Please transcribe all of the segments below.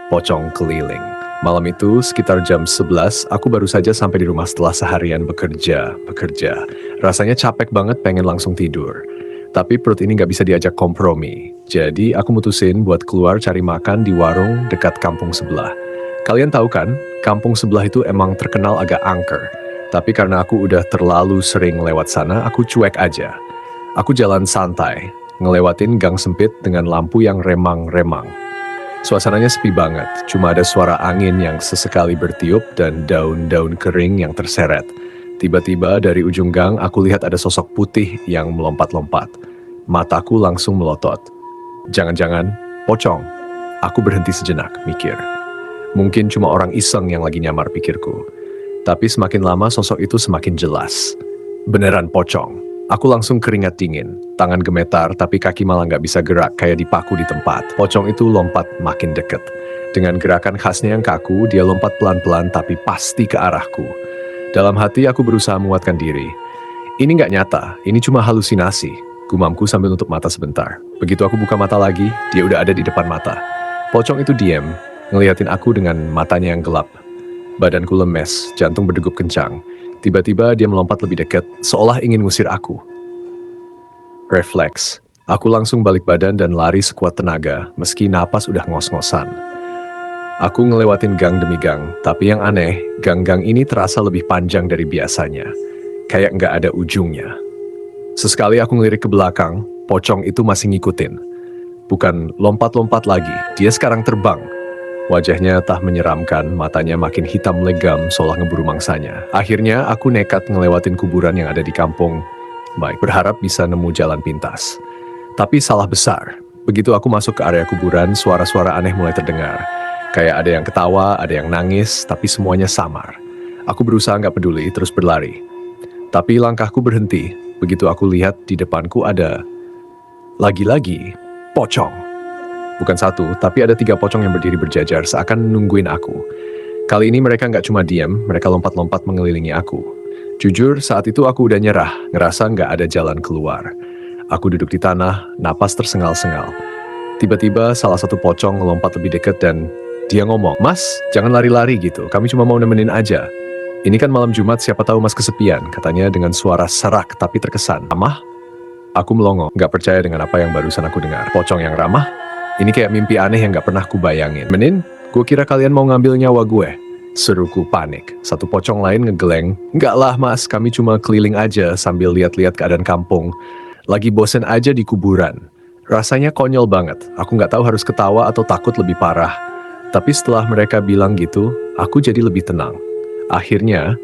Pocong keliling. Malam itu sekitar jam 11, aku baru saja sampai di rumah setelah seharian bekerja. Rasanya capek banget, pengen langsung tidur. Tapi perut ini nggak bisa diajak kompromi. Jadi aku mutusin buat keluar cari makan di warung dekat kampung sebelah. Kalian tahu kan, kampung sebelah itu emang terkenal agak angker. Tapi karena aku udah terlalu sering lewat sana, aku cuek aja. Aku jalan santai, ngelewatin gang sempit dengan lampu yang remang-remang. Suasananya sepi banget, cuma ada suara angin yang sesekali bertiup dan daun-daun kering yang terseret. Tiba-tiba dari ujung gang aku lihat ada sosok putih yang melompat-lompat. Mataku langsung melotot. Jangan-jangan pocong. Aku berhenti sejenak, mikir. Mungkin cuma orang iseng yang lagi nyamar, pikirku. Tapi semakin lama sosok itu semakin jelas. Beneran pocong. Aku langsung keringat dingin, tangan gemetar tapi kaki malah nggak bisa gerak kayak dipaku di tempat. Pocong itu lompat makin deket. Dengan gerakan khasnya yang kaku, dia lompat pelan-pelan tapi pasti ke arahku. Dalam hati aku berusaha menguatkan diri. Ini nggak nyata, ini cuma halusinasi. Gumamku sambil nutup mata sebentar. Begitu aku buka mata lagi, dia udah ada di depan mata. Pocong itu diam, ngeliatin aku dengan matanya yang gelap. Badanku lemes, jantung berdegup kencang. Tiba-tiba dia melompat lebih dekat, seolah ingin ngusir aku. Refleks. Aku langsung balik badan dan lari sekuat tenaga, meski napas udah ngos-ngosan. Aku ngelewatin gang demi gang, tapi yang aneh, gang-gang ini terasa lebih panjang dari biasanya. Kayak nggak ada ujungnya. Sesekali aku ngelirik ke belakang, pocong itu masih ngikutin. Bukan lompat-lompat lagi, dia sekarang terbang. Wajahnya tak menyeramkan, matanya makin hitam legam seolah ngeburu mangsanya. Akhirnya aku nekat ngelewatin kuburan yang ada di kampung. Baik, berharap bisa nemu jalan pintas. Tapi salah besar. Begitu aku masuk ke area kuburan, suara-suara aneh mulai terdengar. Kayak ada yang ketawa, ada yang nangis, tapi semuanya samar. Aku berusaha nggak peduli, terus berlari. Tapi langkahku berhenti. Begitu aku lihat di depanku ada... Lagi-lagi, pocong. Bukan satu, tapi ada 3 pocong yang berdiri berjajar seakan nungguin aku. Kali ini mereka nggak cuma diam, mereka lompat-lompat mengelilingi aku. Jujur, saat itu aku udah nyerah, ngerasa nggak ada jalan keluar. Aku duduk di tanah, napas tersengal-sengal. Tiba-tiba salah satu pocong ngelompat lebih dekat dan dia ngomong, "Mas, jangan lari-lari gitu, kami cuma mau nemenin aja. Ini kan malam Jumat, siapa tahu mas kesepian," katanya dengan suara serak tapi terkesan. Ramah? Aku melongo, nggak percaya dengan apa yang barusan aku dengar. Pocong yang ramah? Ini kayak mimpi aneh yang gak pernah kubayangin. "Menin, gue kira kalian mau ngambil nyawa gue," seruku panik. Satu pocong lain ngegeleng, "Enggak lah mas, kami cuma keliling aja sambil lihat-lihat keadaan kampung. Lagi bosen aja di kuburan." Rasanya konyol banget, aku gak tahu harus ketawa atau takut lebih parah. Tapi setelah mereka bilang gitu, aku jadi lebih tenang. Akhirnya,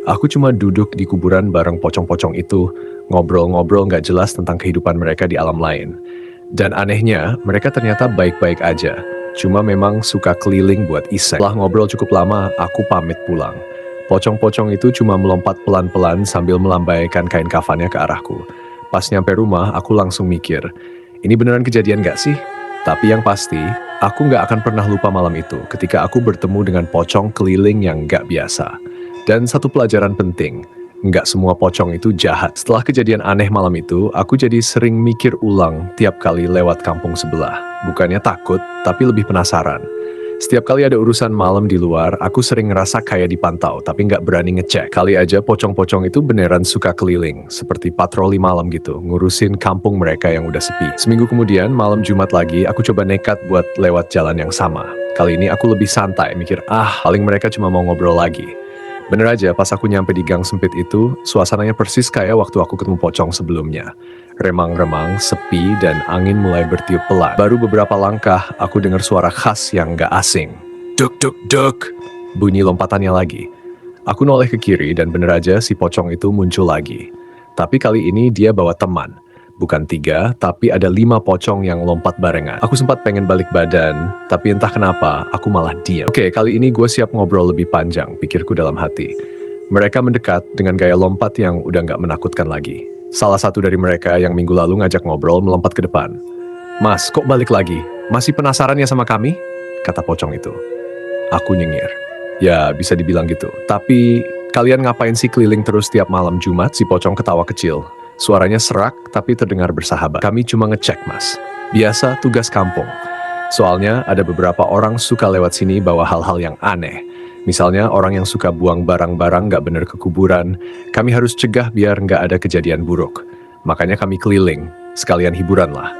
aku cuma duduk di kuburan bareng pocong-pocong itu, ngobrol-ngobrol gak jelas tentang kehidupan mereka di alam lain. Dan anehnya, mereka ternyata baik-baik aja. Cuma memang suka keliling buat iseng. Setelah ngobrol cukup lama, aku pamit pulang. Pocong-pocong itu cuma melompat pelan-pelan sambil melambaikan kain kafannya ke arahku. Pas nyampe rumah, aku langsung mikir, ini beneran kejadian gak sih? Tapi yang pasti, aku gak akan pernah lupa malam itu ketika aku bertemu dengan pocong keliling yang gak biasa. Dan satu pelajaran penting, nggak semua pocong itu jahat. Setelah kejadian aneh malam itu, aku jadi sering mikir ulang tiap kali lewat kampung sebelah. Bukannya takut, tapi lebih penasaran. Setiap kali ada urusan malam di luar, aku sering ngerasa kayak dipantau, tapi nggak berani ngecek. Kali aja pocong-pocong itu beneran suka keliling, seperti patroli malam gitu, ngurusin kampung mereka yang udah sepi. Seminggu kemudian, malam Jumat lagi, aku coba nekat buat lewat jalan yang sama. Kali ini aku lebih santai, mikir, paling mereka cuma mau ngobrol lagi. Bener aja, pas aku nyampe di gang sempit itu, suasananya persis kayak waktu aku ketemu pocong sebelumnya. Remang-remang, sepi, dan angin mulai bertiup pelan. Baru beberapa langkah, aku dengar suara khas yang gak asing. Duk, duk, duk. Bunyi lompatannya lagi. Aku noleh ke kiri dan bener aja si pocong itu muncul lagi. Tapi kali ini dia bawa teman. Bukan 3, tapi ada 5 pocong yang lompat barengan. Aku sempat pengen balik badan, tapi entah kenapa, aku malah diam. Oke, kali ini gue siap ngobrol lebih panjang, pikirku dalam hati. Mereka mendekat dengan gaya lompat yang udah gak menakutkan lagi. Salah satu dari mereka yang minggu lalu ngajak ngobrol melompat ke depan. "Mas, kok balik lagi? Masih penasaran ya sama kami?" kata pocong itu. Aku nyengir. "Ya, bisa dibilang gitu. Tapi, kalian ngapain sih keliling terus tiap malam Jumat?" Si pocong ketawa kecil. Suaranya serak tapi terdengar bersahabat. "Kami cuma ngecek, mas. Biasa tugas kampung." Soalnya ada beberapa orang suka lewat sini bawa hal-hal yang aneh. Misalnya orang yang suka buang barang-barang nggak bener ke kuburan, kami harus cegah biar nggak ada kejadian buruk. Makanya kami keliling, sekalian hiburan lah.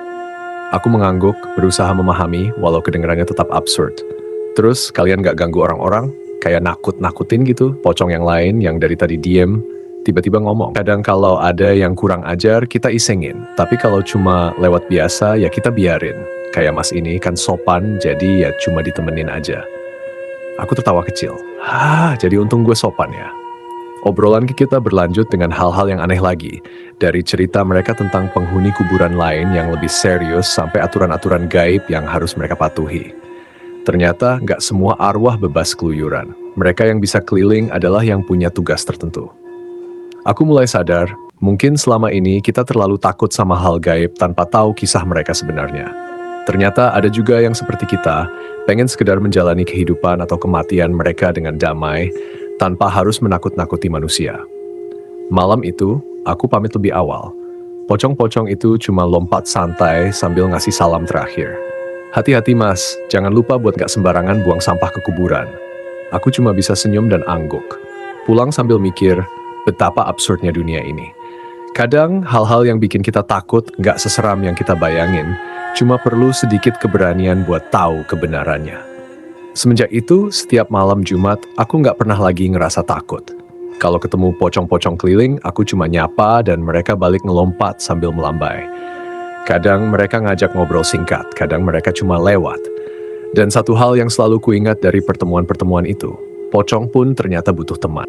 Aku mengangguk, berusaha memahami, walau kedengarannya tetap absurd. Terus kalian nggak ganggu orang-orang, kayak nakut-nakutin gitu, pocong yang lain yang dari tadi diem, tiba-tiba ngomong. Kadang kalau ada yang kurang ajar, kita isengin. Tapi kalau cuma lewat biasa, ya kita biarin. Kayak mas ini kan sopan, jadi ya cuma ditemenin aja. Aku tertawa kecil. Jadi untung gue sopan ya. Obrolan kita berlanjut dengan hal-hal yang aneh lagi. Dari cerita mereka tentang penghuni kuburan lain yang lebih serius sampai aturan-aturan gaib yang harus mereka patuhi. Ternyata nggak semua arwah bebas keluyuran. Mereka yang bisa keliling adalah yang punya tugas tertentu. Aku mulai sadar, mungkin selama ini kita terlalu takut sama hal gaib tanpa tahu kisah mereka sebenarnya. Ternyata ada juga yang seperti kita, pengen sekedar menjalani kehidupan atau kematian mereka dengan damai, tanpa harus menakut-nakuti manusia. Malam itu, aku pamit lebih awal. Pocong-pocong itu cuma lompat santai sambil ngasih salam terakhir. Hati-hati mas, jangan lupa buat gak sembarangan buang sampah ke kuburan. Aku cuma bisa senyum dan angguk. Pulang sambil mikir, betapa absurdnya dunia ini. Kadang hal-hal yang bikin kita takut gak seseram yang kita bayangin, cuma perlu sedikit keberanian buat tahu kebenarannya. Semenjak itu, setiap malam Jumat, aku nggak pernah lagi ngerasa takut. Kalau ketemu pocong-pocong keliling, aku cuma nyapa dan mereka balik ngelompat sambil melambai. Kadang mereka ngajak ngobrol singkat, kadang mereka cuma lewat. Dan satu hal yang selalu kuingat dari pertemuan-pertemuan itu, pocong pun ternyata butuh teman.